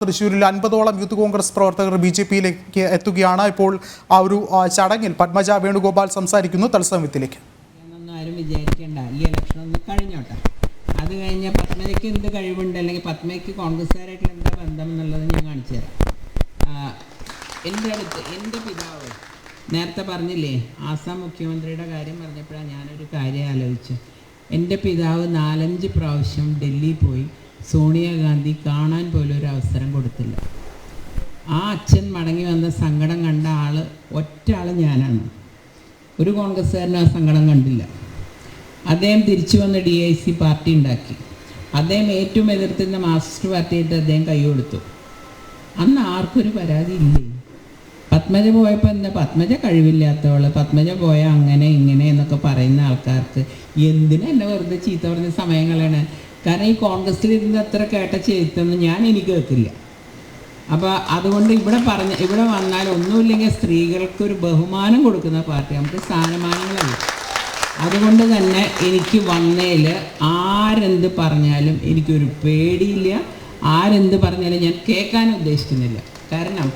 തൃശ്ശൂരിൽ 50ഓളം യൂത്ത് കോൺഗ്രസ് പ്രവർത്തകർ ബിജെപിയിലേക്ക് എത്തുകയാണ്. ഇപ്പോൾ ആ ഒരു ചടങ്ങിൽ പത്മജ വേണുഗോപാൽ സംസാരിക്കുന്നു. തത്സമയത്തിലേക്ക് ആരും വിചാരിക്കേണ്ട, ഈ ഇലക്ഷൻ ഒന്ന് കഴിഞ്ഞോട്ടെ. അത് കഴിഞ്ഞ് പത്മജയ്ക്ക് എന്ത് കഴിവുണ്ട്, അല്ലെങ്കിൽ പത്മജയ്ക്ക് കോൺഗ്രസ്സുകാരായിട്ടുള്ള എന്താ ബന്ധം എന്നുള്ളത് ഞാൻ കാണിച്ചു തരാം. എൻ്റെ പിതാവ് നേരത്തെ പറഞ്ഞില്ലേ, ആസാം മുഖ്യമന്ത്രിയുടെ കാര്യം പറഞ്ഞപ്പോഴാണ് ഞാനൊരു കാര്യം ആലോചിച്ചു. എൻ്റെ പിതാവ് 4-5 പ്രാവശ്യം ഡൽഹി പോയി സോണിയാഗാന്ധി കാണാൻ പോലും ഒരു അവസരം കൊടുത്തില്ല. ആ അച്ഛൻ മടങ്ങി വന്ന സങ്കടം കണ്ട ഒറ്റ ആൾ ഞാനാണ്. ഒരു കോൺഗ്രസ്സുകാരനും ആ സങ്കടം കണ്ടില്ല. അദ്ദേഹം തിരിച്ചു വന്ന് DIC പാർട്ടി ഉണ്ടാക്കി. അദ്ദേഹം ഏറ്റവും എതിർത്തിരുന്ന മാർക്സിസ്റ്റ് പാർട്ടിയായിട്ട് അദ്ദേഹം കൈ കൊടുത്തു. അന്ന് ആർക്കൊരു പരാതി ഇല്ലേ. പത്മജ പോയപ്പോൾ എന്താ, പത്മജ കഴിവില്ലാത്തവൾ, പത്മജ പോയ അങ്ങനെ ഇങ്ങനെ എന്നൊക്കെ പറയുന്ന ആൾക്കാർക്ക് എന്തിനാ എന്നെ വെറുതെ ചീത്ത പറഞ്ഞ സമയങ്ങളാണ്. കാരണം ഈ കോൺഗ്രസ്സിൽ ഇരുന്ന് അത്ര കേട്ട ചെയ്തൊന്നും എനിക്ക് കേൾക്കില്ല. അപ്പോൾ അതുകൊണ്ട് ഇവിടെ വന്നാൽ ഒന്നുമില്ലെങ്കിൽ സ്ത്രീകൾക്ക് ഒരു ബഹുമാനം കൊടുക്കുന്ന പാർട്ടി, നമുക്ക് സ്ഥാനമാനങ്ങളല്ല. അതുകൊണ്ട് തന്നെ എനിക്ക് വന്നതിൽ ആരെന്ത് പറഞ്ഞാലും എനിക്കൊരു പേടിയില്ല. ആരെന്ത് പറഞ്ഞാലും ഞാൻ കേൾക്കാൻ ഉദ്ദേശിക്കുന്നില്ല. കാരണം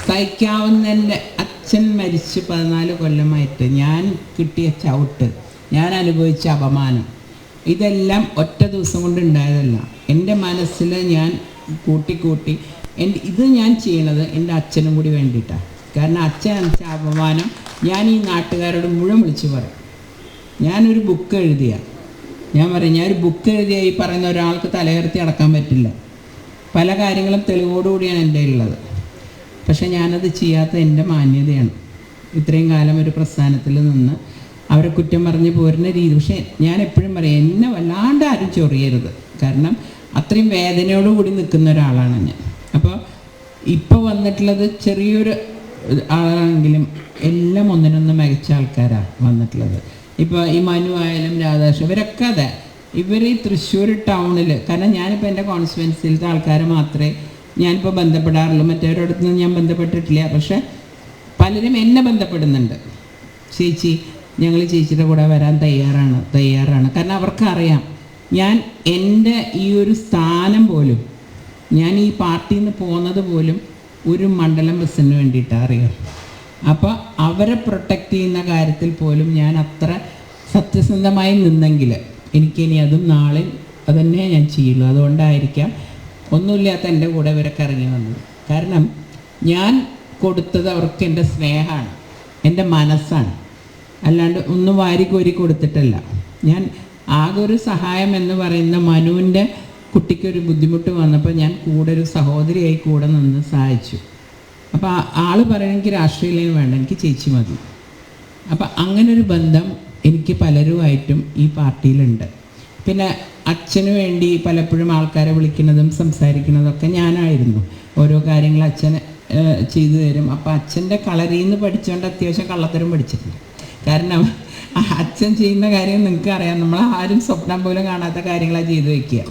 സഹിക്കാവുന്നതിൻ്റെ അച്ഛൻ മരിച്ച് 14 കൊല്ലമായിട്ട് ഞാൻ കിട്ടിയ ചവിട്ട്, ഞാൻ അനുഭവിച്ച അപമാനം, ഇതെല്ലാം ഒറ്റ ദിവസം കൊണ്ട് ഉണ്ടായതല്ല. എൻ്റെ മനസ്സിൽ ഞാൻ കൂട്ടി ഇത് ഞാൻ ചെയ്യണത് എൻ്റെ അച്ഛനും കൂടി വേണ്ടിയിട്ടാണ്. കാരണം അച്ഛൻ അനിച്ച അപമാനം ഞാൻ ഈ നാട്ടുകാരോട് മുഴുവൻ വിളിച്ച് പറയും. ഞാനൊരു ബുക്ക് ഞാനൊരു ബുക്ക് എഴുതിയ ഈ പറയുന്ന ഒരാൾക്ക് തലയുയർത്തി അടക്കാൻ പറ്റില്ല. പല കാര്യങ്ങളും തെളിവോടുകൂടിയാണ് എൻ്റെ ഉള്ളത്. പക്ഷെ ഞാനത് ചെയ്യാത്ത എൻ്റെ മാന്യതയാണ്. ഇത്രയും കാലം ഒരു പ്രസ്ഥാനത്തിൽ നിന്ന് അവരെ കുറ്റം പറഞ്ഞ് പോരുന്ന രീതി. പക്ഷേ ഞാൻ എപ്പോഴും പറയും, എന്നെ വല്ലാണ്ട് ആരും ചൊറിയരുത്. കാരണം അത്രയും വേദനയോടുകൂടി നിൽക്കുന്ന ഒരാളാണ് ഞാൻ. അപ്പോൾ ഇപ്പോൾ വന്നിട്ടുള്ളത് ചെറിയൊരു ആളാണെങ്കിലും എല്ലാം ഒന്നിനൊന്ന് മികച്ച ആൾക്കാരാണ് വന്നിട്ടുള്ളത്. ഇപ്പോൾ ഈ മനു ആയാലും രാധാകൃഷ്ണൻ, ഇവരൊക്കെ അതെ. ഇവർ ഈ തൃശ്ശൂർ ടൗണിൽ, കാരണം ഞാനിപ്പോൾ എൻ്റെ കോൺസ്റ്റിറ്റ്യുവൻസിയിലത്തെ ആൾക്കാരെ മാത്രമേ ഞാനിപ്പോൾ ബന്ധപ്പെടാറുള്ളൂ. മറ്റവരോടൊന്നും ഞാൻ ബന്ധപ്പെട്ടിട്ടില്ല. പക്ഷേ പലരും എന്നെ ബന്ധപ്പെടുന്നുണ്ട്. ചേച്ചി, ഞങ്ങൾ ചേച്ചിയുടെ കൂടെ വരാൻ തയ്യാറാണ്. കാരണം അവർക്കറിയാം ഞാൻ എൻ്റെ ഈ ഒരു സ്ഥാനം പോലും, ഞാൻ ഈ പാർട്ടിയിൽ നിന്ന് പോകുന്നത് പോലും ഒരു മണ്ഡലം ബസ്സിന് വേണ്ടിയിട്ടാണ് അറിയാം. അപ്പോൾ അവരെ പ്രൊട്ടക്റ്റ് ചെയ്യുന്ന കാര്യത്തിൽ പോലും ഞാൻ അത്ര സത്യസന്ധമായി നിന്നെങ്കിൽ എനിക്കിനി അതും നാളെ അതന്നെ ഞാൻ ചെയ്യുള്ളൂ. അതുകൊണ്ടായിരിക്കാം ഒന്നുമില്ലാത്ത എൻ്റെ കൂടെ ഇവരൊക്കെ ഇറങ്ങി വന്നത്. കാരണം ഞാൻ കൊടുത്തത് അവർക്ക് എൻ്റെ സ്നേഹമാണ്, എൻ്റെ മനസ്സാണ്. അല്ലാണ്ട് ഒന്നും വാരിക്കോരി കൊടുത്തിട്ടല്ല. ഞാൻ ആകെ ഒരു സഹായം എന്ന് പറയുന്ന മനുവിൻ്റെ കുട്ടിക്കൊരു ബുദ്ധിമുട്ട് വന്നപ്പോൾ ഞാൻ കൂടെ ഒരു സഹോദരിയായി കൂടെ നിന്ന് സഹായിച്ചു. അപ്പോൾ ആൾ പറയണം എനിക്ക് രാഷ്ട്രീയം വേണ്ട, എനിക്ക് ചേച്ചി മതി. അപ്പം അങ്ങനൊരു ബന്ധം എനിക്ക് പലരുമായിട്ടും ഈ പാർട്ടിയിലുണ്ട്. പിന്നെ അച്ഛന് വേണ്ടി പലപ്പോഴും ആൾക്കാരെ വിളിക്കുന്നതും സംസാരിക്കുന്നതൊക്കെ ഞാനായിരുന്നു. ഓരോ കാര്യങ്ങൾ അച്ഛന് ചെയ്തു തരും. അപ്പോൾ അച്ഛൻ്റെ കളരിയിൽ നിന്ന് പഠിച്ചുകൊണ്ട് അത്യാവശ്യം കള്ളത്തരം പഠിച്ചിട്ടുണ്ട്. കാരണം അച്ഛൻ ചെയ്യുന്ന കാര്യം നിങ്ങൾക്ക് അറിയാം, നമ്മൾ ആരും സ്വപ്നം പോലും കാണാത്ത കാര്യങ്ങളാണ് ചെയ്തു വയ്ക്കുക.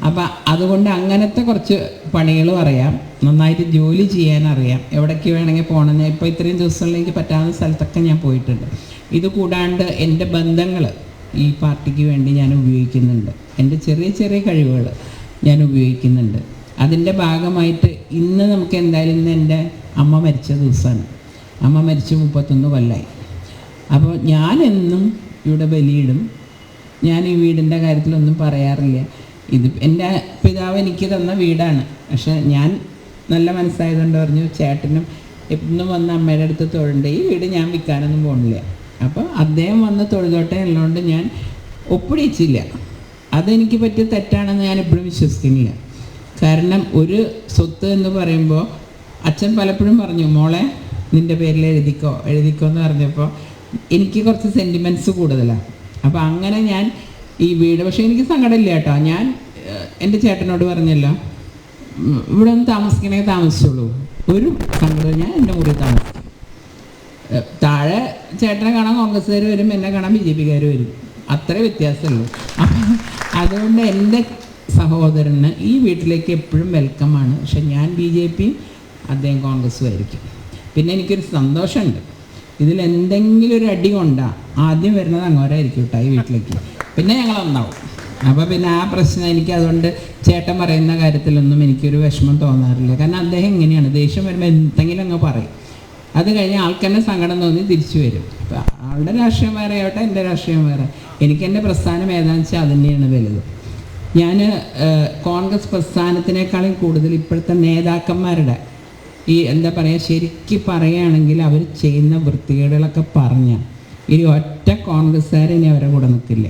അപ്പം അതുകൊണ്ട് അങ്ങനത്തെ കുറച്ച് പണികളും അറിയാം, നന്നായിട്ട് ജോലി ചെയ്യാനറിയാം, എവിടേക്ക് വേണമെങ്കിൽ പോകണം. ഞാൻ ഇപ്പോൾ ഇത്രയും ദിവസങ്ങളിൽ എനിക്ക് പറ്റാവുന്ന സ്ഥലത്തൊക്കെ ഞാൻ പോയിട്ടുണ്ട്. ഇത് കൂടാണ്ട് എൻ്റെ ബന്ധങ്ങൾ ഈ പാർട്ടിക്ക് വേണ്ടി ഞാൻ ഉപയോഗിക്കുന്നുണ്ട്. എൻ്റെ ചെറിയ ചെറിയ കഴിവുകൾ ഞാൻ ഉപയോഗിക്കുന്നുണ്ട്. അതിൻ്റെ ഭാഗമായിട്ട് ഇന്ന് നമുക്ക് എന്തായാലും ഇന്ന് എൻ്റെ അമ്മ മരിച്ച ദിവസമാണ്. അമ്മ മരിച്ച് 31 കൊല്ലമായി. അപ്പോൾ ഞാനെന്നും ഇവിടെ ബലിയിടും. ഞാൻ ഈ വീടിൻ്റെ കാര്യത്തിലൊന്നും പറയാറില്ല. ഇത് എൻ്റെ പിതാവ് എനിക്ക് തന്ന വീടാണ്. പക്ഷെ ഞാൻ നല്ല മനസ്സായതുകൊണ്ട് പറഞ്ഞു, ചേട്ടനും എന്നും വന്ന് അമ്മയുടെ അടുത്ത് തൊഴണ്ട, ഈ വീട് ഞാൻ വിൽക്കാനൊന്നും പോകണില്ല. അപ്പോൾ അദ്ദേഹം വന്ന് തൊഴുതോട്ടെ ഉള്ളതുകൊണ്ട് ഞാൻ ഒപ്പിടിച്ചില്ല. അതെനിക്ക് പറ്റിയ തെറ്റാണെന്ന് ഞാൻ എപ്പോഴും വിശ്വസിക്കുന്നില്ല. കാരണം ഒരു സ്വത്ത് എന്ന് പറയുമ്പോൾ അച്ഛൻ പലപ്പോഴും പറഞ്ഞു, മോളെ നിൻ്റെ പേരിൽ എഴുതിക്കോ എന്ന് പറഞ്ഞപ്പോൾ എനിക്ക് കുറച്ച് സെൻറ്റിമെൻറ്റ്സ് കൂടുതലാണ്. അപ്പോൾ അങ്ങനെ ഞാൻ ഈ വീട്, പക്ഷേ എനിക്ക് സങ്കടമില്ല കേട്ടോ. ഞാൻ എൻ്റെ ചേട്ടനോട് പറഞ്ഞല്ലോ, ഇവിടെ ഒന്ന് താമസിക്കണമെങ്കിൽ താമസിച്ചോളൂ, ഒരു സങ്കടം, ഞാൻ എൻ്റെ മുറി താമസിക്കും. താഴെ ചേട്ടനെ കാണാൻ കോൺഗ്രസ്സുകാർ വരും, എന്നെ കാണാൻ BJPക്കാർ വരും, അത്രേ വ്യത്യാസമുള്ളൂ. അപ്പം അതുകൊണ്ട് എൻ്റെ സഹോദരന് ഈ വീട്ടിലേക്ക് എപ്പോഴും വെൽക്കമാണ്. പക്ഷെ ഞാൻ BJPയും അദ്ദേഹം കോൺഗ്രസ്സും ആയിരിക്കും. പിന്നെ എനിക്കൊരു സന്തോഷമുണ്ട്, ഇതിലെന്തെങ്കിലും ഒരു അടി കൊണ്ടാൽ ആദ്യം വരുന്നത് അങ്ങോരായിരിക്കും കേട്ടോ ഈ വീട്ടിലേക്ക്. പിന്നെ ഞങ്ങൾ ഒന്നാവും. അപ്പോൾ പിന്നെ ആ പ്രശ്നം എനിക്ക് അതുകൊണ്ട് ചേട്ടൻ പറയുന്ന കാര്യത്തിലൊന്നും എനിക്കൊരു വിഷമം തോന്നാറില്ല. കാരണം അദ്ദേഹം ഇങ്ങനെയാണ്, ദേഷ്യം വരുമ്പോൾ എന്തെങ്കിലും അങ്ങ് പറയും. അത് കഴിഞ്ഞ് ആൾക്കെന്നെ സങ്കടം തോന്നി തിരിച്ചു വരും. അപ്പോൾ ആളുടെ രാഷ്ട്രീയം വേറെ ആവട്ടെ, എൻ്റെ രാഷ്ട്രീയം വേറെ. എനിക്കെൻ്റെ പ്രസ്ഥാനം ഏതാണെന്ന് വെച്ചാൽ അത് തന്നെയാണ് വലുത്. ഞാൻ കോൺഗ്രസ് പ്രസ്ഥാനത്തിനേക്കാളും കൂടുതൽ ഇപ്പോഴത്തെ നേതാക്കന്മാരുടെ എന്താ പറയുക, ശരിക്കും പറയുകയാണെങ്കിൽ അവർ ചെയ്യുന്ന വൃത്തികേടുകളൊക്കെ പറഞ്ഞാൽ ഈ ഒറ്റ കോൺഗ്രസ്സുകാർ ഇനി അവരെ കൂടെ നിൽക്കില്ല.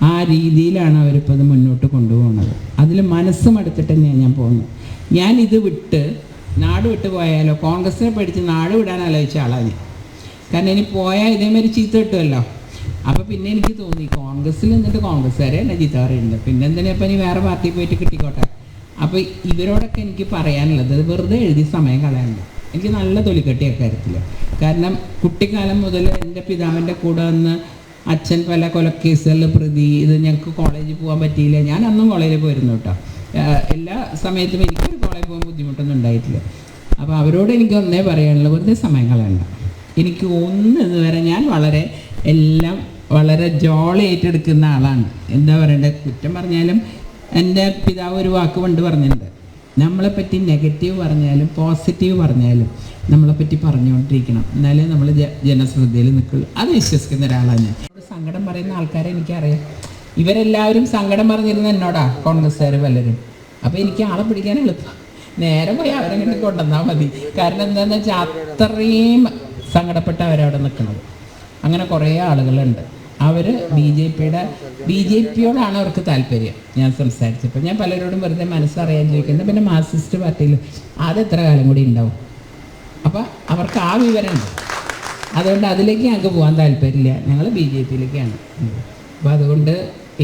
ആ രീതിയിലാണ് അവരിപ്പോൾ ഇത് മുന്നോട്ട് കൊണ്ടുപോകുന്നത്. അതിൽ മനസ്സും എടുത്തിട്ട് തന്നെയാണ് ഞാൻ പോകുന്നത്. ഞാനിത് വിട്ട് നാട് വിട്ട് പോയാലോ, കോൺഗ്രസിനെ പേടിച്ച് നാട് വിടാൻ ആലോചിച്ച ആളാണ് ഞാൻ. കാരണം ഇനി പോയാൽ ഇതേമാതിരി ചീത്ത കിട്ടുമല്ലോ. അപ്പോൾ പിന്നെ എനിക്ക് തോന്നി കോൺഗ്രസ്സിൽ നിന്നിട്ട് കോൺഗ്രസ്സുകാരെ എന്നെ ചീത്ത പറയുന്നുണ്ട്, പിന്നെ എന്തിനാ ഇപ്പം ഇനി വേറെ പാർട്ടിയിൽ പോയിട്ട് കിട്ടിക്കോട്ടെ. അപ്പോൾ ഇവരോടൊക്കെ എനിക്ക് പറയാനുള്ളത്, വെറുതെ എഴുതി സമയം കളയണ്ട. എനിക്ക് നല്ല തൊലിക്കെട്ടി അക്കാര്യത്തിൽ. കാരണം കുട്ടിക്കാലം മുതൽ എൻ്റെ പിതാവിൻ്റെ കൂടെ വന്ന് അച്ഛൻ പല കൊലക്കേസുകളിൽ പ്രതി, ഇത് ഞങ്ങൾക്ക് കോളേജിൽ പോകാൻ പറ്റിയില്ല. ഞാൻ അന്നും കോളേജിൽ പോയിരുന്നു കേട്ടോ. എല്ലാ സമയത്തും എനിക്കൊരു കോളേജിൽ പോകാൻ ബുദ്ധിമുട്ടൊന്നും ഉണ്ടായിട്ടില്ല. അപ്പോൾ അവരോട് എനിക്ക് ഒന്നേ പറയാനുള്ളൂ, വെറുതെ സമയം കളയണ്ട. എനിക്ക് ഇതുവരെ ഞാൻ എല്ലാം വളരെ ജോളി ഏറ്റെടുക്കുന്ന ആളാണ്. എന്താ പറയണ്ടത്, കുറ്റം പറഞ്ഞാലും എൻ്റെ പിതാവ് ഒരു വാക്ക് കൊണ്ട് പറഞ്ഞിട്ടുണ്ട്, നമ്മളെപ്പറ്റി നെഗറ്റീവ് പറഞ്ഞാലും പോസിറ്റീവ് പറഞ്ഞാലും നമ്മളെപ്പറ്റി പറഞ്ഞുകൊണ്ടിരിക്കണം, എന്നാലേ നമ്മൾ ജനശ്രദ്ധയിൽ നിൽക്കുള്ളൂ. അത് വിശ്വസിക്കുന്ന ഒരാളാണ് ഞാൻ. സങ്കടം പറയുന്ന ആൾക്കാരെ എനിക്കറിയാം. ഇവരെല്ലാവരും സങ്കടം പറഞ്ഞിരുന്ന എന്നോടാ, കോൺഗ്രസ്സുകാർ പലരും. അപ്പോൾ എനിക്ക് ആളെ പിടിക്കാൻ എളുപ്പം, നേരെ പോയി അവരെ കണ്ടി കൊണ്ടുവന്നാൽ മതി. കാരണം എന്താണെന്ന് വെച്ചാൽ അത്രയും സങ്കടപ്പെട്ട് അവരവിടെ നിൽക്കുന്നത്. അങ്ങനെ കുറേ ആളുകളുണ്ട്. അവർ ബി ജെ പിയോടാണ് അവർക്ക് താല്പര്യം. ഞാൻ സംസാരിച്ചപ്പോൾ ഞാൻ പലരോടും വെറുതെ മനസ്സറിയാൻ ചോദിക്കുന്നത്, പിന്നെ മാർക്സിസ്റ്റ് പാർട്ടിയിൽ അതെത്ര കാലം കൂടി ഉണ്ടാവും. അപ്പോൾ അവർക്ക് ആ വിവരമുണ്ട്. അതുകൊണ്ട് അതിലേക്ക് ഞങ്ങൾക്ക് പോകാൻ താല്പര്യമില്ല, ഞങ്ങൾ ബി ജെ പിയിലേക്കാണ്. അപ്പോൾ അതുകൊണ്ട്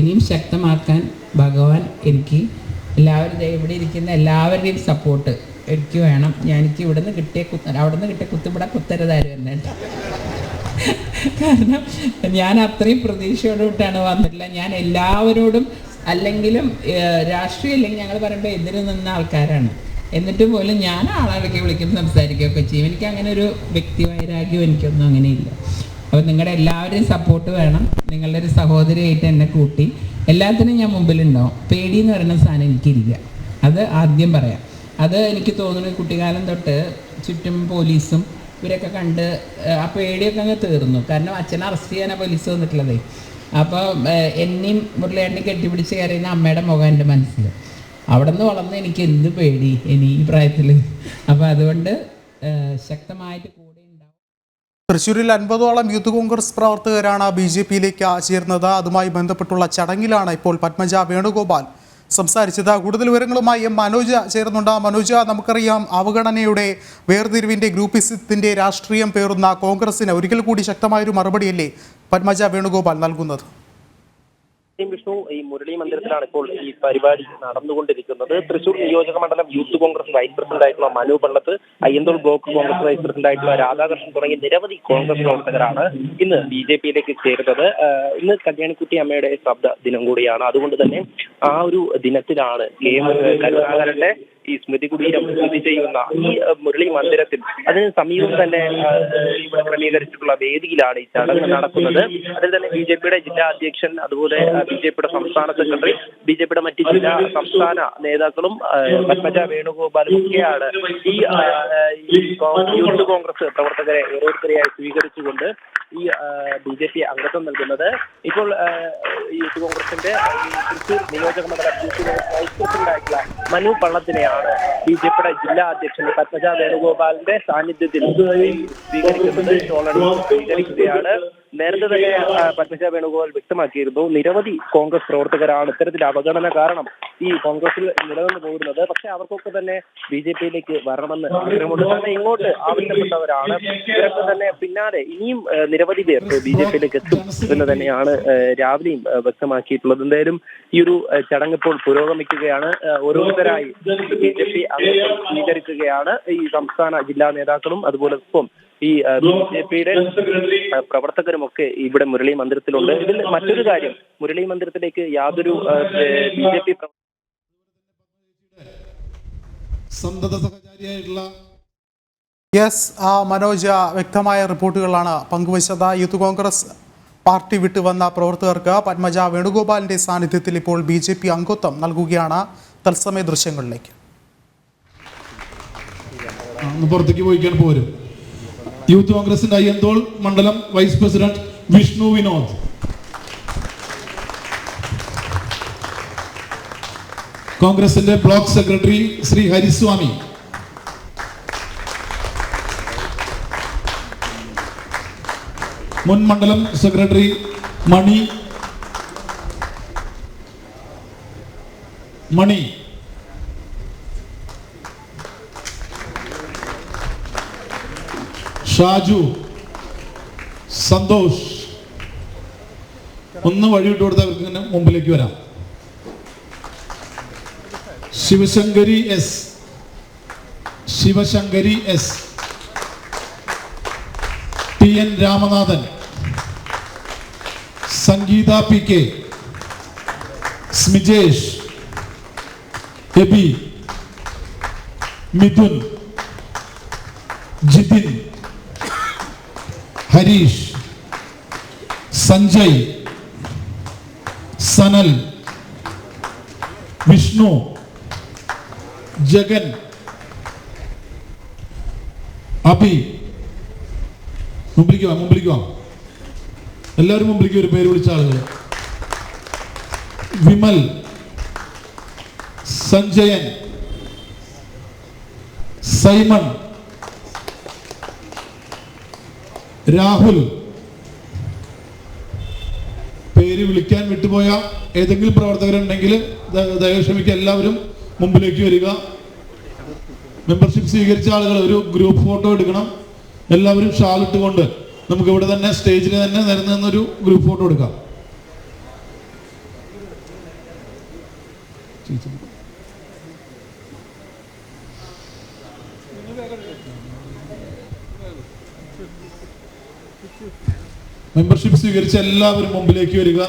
ഇനിയും ശക്തമാക്കാൻ ഭഗവാൻ എനിക്ക് എല്ലാവരും ഇവിടെ ഇരിക്കുന്ന എല്ലാവരുടെയും സപ്പോർട്ട് എനിക്ക് വേണം. എനിക്ക് അവിടെ നിന്ന് കിട്ടിയ കുത്തുപിട കുത്തരുതാരും തന്നെ. കാരണം ഞാൻ അത്രയും പ്രതീക്ഷയോടുകൂട്ടാണ് വന്നിട്ടില്ല. ഞാൻ എല്ലാവരോടും, അല്ലെങ്കിലും രാഷ്ട്രീയം ഇല്ലെങ്കിൽ ഞങ്ങൾ പറയുമ്പോൾ എതിര് നിന്ന ആൾക്കാരാണ്. എന്നിട്ട് പോലും ഞാൻ ആളാളൊക്കെ വിളിക്കും, സംസാരിക്കുകയൊക്കെ ചെയ്യും. എനിക്ക് അങ്ങനെ ഒരു വ്യക്തിവൈരാഗ്യം എനിക്കൊന്നും അങ്ങനെയില്ല. അപ്പോൾ നിങ്ങളുടെ എല്ലാവരുടെയും സപ്പോർട്ട് വേണം. നിങ്ങളുടെ ഒരു സഹോദരിയായിട്ട് എന്നെ കൂട്ടി എല്ലാത്തിനും ഞാൻ മുമ്പിലുണ്ടാവും. പേടിയെന്ന് പറയുന്ന സാധനം എനിക്കില്ല, അത് ആദ്യം പറയാം. അത് എനിക്ക് തോന്നുന്നു കുട്ടിക്കാലം തൊട്ട് ചുറ്റും പോലീസും ഇവരൊക്കെ കണ്ട് ആ പേടിയൊക്കെ അങ്ങ് തീർന്നു. കാരണം അച്ഛനെ അറസ്റ്റ് ചെയ്യാനാണ് പോലീസ് വന്നിട്ടുള്ളത്. അപ്പോൾ എന്നെയും മുരളിയേട്ടനെ കെട്ടിപ്പിടിച്ച് കയറിയുന്ന അമ്മയുടെ മുഖം എൻ്റെ മനസ്സിൽ. അവിടെ നിന്ന് വളർന്ന് എനിക്ക് എന്ത് പേടി ഇനി ഈ പ്രായത്തിൽ. അപ്പോൾ അതുകൊണ്ട് ശക്തമായിട്ട് കൂടെ ഉണ്ടാവും. തൃശ്ശൂരിൽ 50ഓളം യൂത്ത് കോൺഗ്രസ് പ്രവർത്തകരാണ് BJP-യിലേക്ക് ചേർന്നത്. അതുമായി ബന്ധപ്പെട്ടുള്ള ചടങ്ങിലാണ് ഇപ്പോൾ പത്മജ വേണുഗോപാൽ സംസാരിച്ചത്. കൂടുതൽ വിവരങ്ങളുമായി മനോജ് ചേർന്നുണ്ട്. മനോജ്, നമുക്കറിയാം അവഗണനയുടെ, വേർതിരിവിൻ്റെ, ഗ്രൂപ്പിസത്തിൻ്റെ രാഷ്ട്രീയം പേറുന്ന കോൺഗ്രസിന് ഒരിക്കൽ കൂടി ശക്തമായൊരു മറുപടിയല്ലേ പത്മജ വേണുഗോപാൽ നൽകുന്നത്? വിഷ്ണു, ഈ മുരളി മന്ദിരത്തിലാണ് ഇപ്പോൾ ഈ പരിപാടി നടന്നുകൊണ്ടിരിക്കുന്നത്. തൃശൂർ നിയോജക മണ്ഡലം യൂത്ത് കോൺഗ്രസ് വൈസ് പ്രസിഡന്റ് ആയിട്ടുള്ള Manu Pallath, Ayyanthole block Congress vice president ആയിട്ടുള്ള രാധാകൃഷ്ണൻ തുടങ്ങിയ നിരവധി കോൺഗ്രസ് പ്രവർത്തകരാണ് ഇന്ന് BJP-യിലേക്ക് ചേരുന്നത്. ഇന്ന് കല്യാണിക്കുട്ടി അമ്മയുടെ ശബ്ദ ദിനം കൂടിയാണ്. അതുകൊണ്ട് തന്നെ ആ ഒരു ദിനത്തിലാണ് കരുണാകരന്റെ ഈ സ്മൃതി കുടീരം സ്ഥിതി ചെയ്യുന്ന ഈ മുരളി മന്ദിരത്തിൽ അതിന് സമീപം തന്നെ ക്രമീകരിച്ചിട്ടുള്ള വേദിയിലാണ് ഈ ചടങ്ങ് നടക്കുന്നത്. അതിൽ തന്നെ BJP-യുടെ ജില്ലാ അധ്യക്ഷൻ, അതുപോലെ BJP-യുടെ സംസ്ഥാന സെക്രട്ടറി, BJP-യുടെ മറ്റ് ജില്ലാ സംസ്ഥാന നേതാക്കളും പത്മജ വേണുഗോപാലും ഒക്കെയാണ് ഈ യൂത്ത് കോൺഗ്രസ് പ്രവർത്തകരെ ഓരോരുത്തരെയായി സ്വീകരിച്ചുകൊണ്ട് ഈ BJP അംഗത്വം നൽകുന്നത്. ഇപ്പോൾ യൂത്ത് കോൺഗ്രസിന്റെ തൃശൂർ നിയോജക മണ്ഡലം യൂത്ത് കോൺഗ്രസ് വൈസ് പ്രസിഡന്റ് ആയിട്ടുള്ള മനു പള്ളത്തിനെയാണ് BJP-യുടെ ജില്ലാ അധ്യക്ഷൻ പത്മജ വേണുഗോപാലിന്റെ സാന്നിധ്യത്തിൽ സ്വീകരിക്കുകയാണ്. നേരത്തെ തന്നെ പത്മജ വേണുഗോപാൽ വ്യക്തമാക്കിയിരുന്നു, നിരവധി കോൺഗ്രസ് പ്രവർത്തകരാണ് ഇത്തരത്തിൽ അവഗണന കാരണം ഈ കോൺഗ്രസിൽ നിലനിന്ന് പോകുന്നത്. പക്ഷെ അവർക്കൊക്കെ തന്നെ BJP-യിലേക്ക് വരണമെന്ന് ആഗ്രഹമുണ്ട്. തന്നെ ഇങ്ങോട്ട് ആവശ്യപ്പെട്ടവരാണ്. ഇവരൊക്കെ തന്നെ പിന്നാലെ ഇനിയും നിരവധി പേർ BJP-യിലേക്ക് എത്തും എന്ന് തന്നെയാണ് രാവിലെയും വ്യക്തമാക്കിയിട്ടുള്ളത്. എന്തായാലും ഈ ഒരു ചടങ്ങ് ഇപ്പോൾ പുരോഗമിക്കുകയാണ്. ഓരോരുത്തരായി BJP അംഗത്വം സ്വീകരിക്കുകയാണ് ഈ സംസ്ഥാന ജില്ലാ നേതാക്കളും അതുപോലെ ഒപ്പം ഈ BJP-യുടെ പ്രവർത്തകരുമൊക്കെ ഇവിടെ മുരളി മന്ദിരത്തിലുണ്ട്. ഇതിൽ മറ്റൊരു കാര്യം, മുരളി മന്ദിരത്തിലേക്ക് യാതൊരു BJP യെസ്, മനോജ് വ്യക്തമായ റിപ്പോർട്ടുകളാണ് പങ്കുവച്ചത്. യൂത്ത് കോൺഗ്രസ് പാർട്ടി വിട്ടുവന്ന പ്രവർത്തകർക്ക് പത്മജ വേണുഗോപാലിന്റെ സാന്നിധ്യത്തിൽ ഇപ്പോൾ BJP അംഗത്വം നൽകുകയാണ്. തത്സമയ ദൃശ്യങ്ങളിലേക്ക്. പുറത്തേക്ക് പോയിക്കാൻ പോരും. യൂത്ത് കോൺഗ്രസിന്റെ അയ്യന്തോൾ മണ്ഡലം വൈസ് പ്രസിഡന്റ് വിഷ്ണു വിനോദ്, കോൺഗ്രസിന്റെ ബ്ലോക്ക് സെക്രട്ടറി ശ്രീ ഹരിസ്വാമി, മുൻ മണ്ഡലം സെക്രട്ടറി മണി, ഷാജു, സന്തോഷ്. ഒന്ന് വഴിവിട്ട് കൊടുത്തവർക്ക് ഇങ്ങനെ മുമ്പിലേക്ക് വരാം. ശിവശങ്കരി എസ്, TN രാമനാഥൻ, സംഗീത PK, സ്മിജേഷ്, എബി, മിഥുൻ, ജിതിൻ, ഹരീഷ്, സഞ്ജയ്, സനൽ, വിഷ്ണു, ജഗൻ, അബി. മുമ്പിലേക്ക് വാ. എല്ലാവരും മുമ്പിലേക്ക് ഒരു പേര് വിളിച്ച ആളുകൾ. വിമൽ, സഞ്ജയൻ, സൈമൺ, രാഹുൽ. പേര് വിളിക്കാൻ വിട്ടുപോയ ഏതെങ്കിലും പ്രവർത്തകരുണ്ടെങ്കിൽ ദയവ് ക്ഷമിക്കുക. എല്ലാവരും മുമ്പിലേക്ക് വരിക. മെമ്പർഷിപ്പ് സ്വീകരിച്ച ആളുകൾ ഒരു ഗ്രൂപ്പ് ഫോട്ടോ എടുക്കണം. എല്ലാവരും ഷാൾ ഇട്ടുകൊണ്ട് നമുക്ക് ഇവിടെ തന്നെ സ്റ്റേജിൽ തന്നെ നിരന്നൊരു ഗ്രൂപ്പ് ഫോട്ടോ എടുക്കാം. മെമ്പർഷിപ്പ് സ്വീകരിച്ച എല്ലാവരും മുമ്പിലേക്ക് വരിക.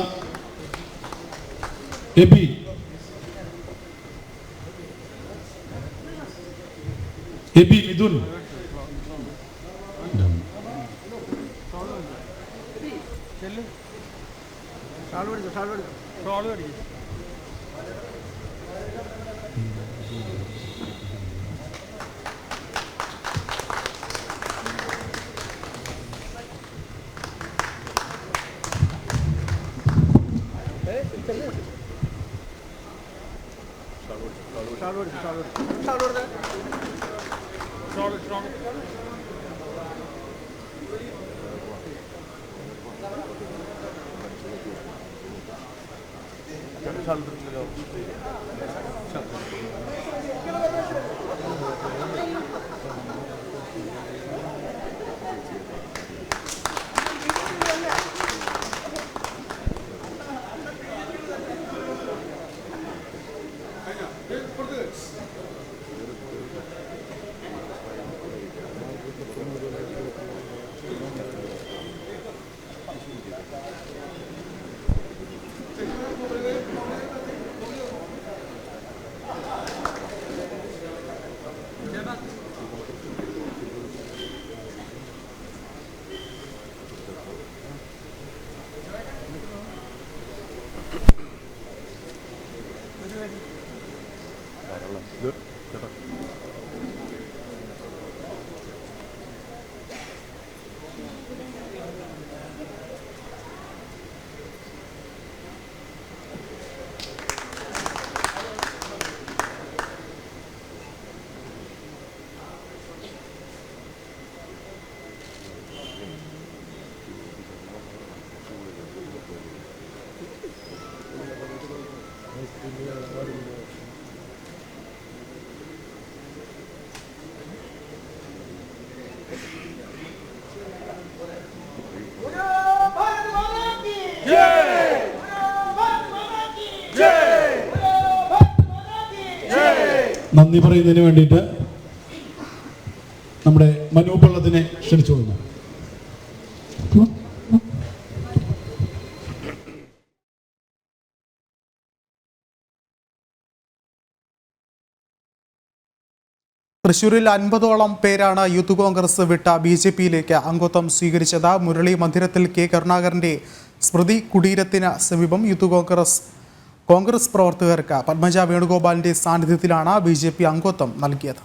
എബി, മിഥുൻ, നന്ദി പറയുന്നതിന് വേണ്ടിയിട്ട് നമ്മുടെ മനു പള്ളത്തിനെ ക്ഷണിച്ചു കൊള്ളുന്നു. തൃശ്ശൂരിൽ 50ഓളം പേരാണ് യൂത്ത് കോൺഗ്രസ് വിട്ട BJPയിലേക്ക് അംഗത്വം സ്വീകരിച്ചത്. മുരളി മന്ദിരത്തിൽ K. കരുണാകരന്റെ സ്മൃതി കുടീരത്തിന് സമീപം യൂത്ത് കോൺഗ്രസ് പ്രവർത്തകർക്ക് പത്മജ വേണുഗോപാലിന്റെ സാന്നിധ്യത്തിലാണ് BJP അംഗത്വം നൽകിയത്.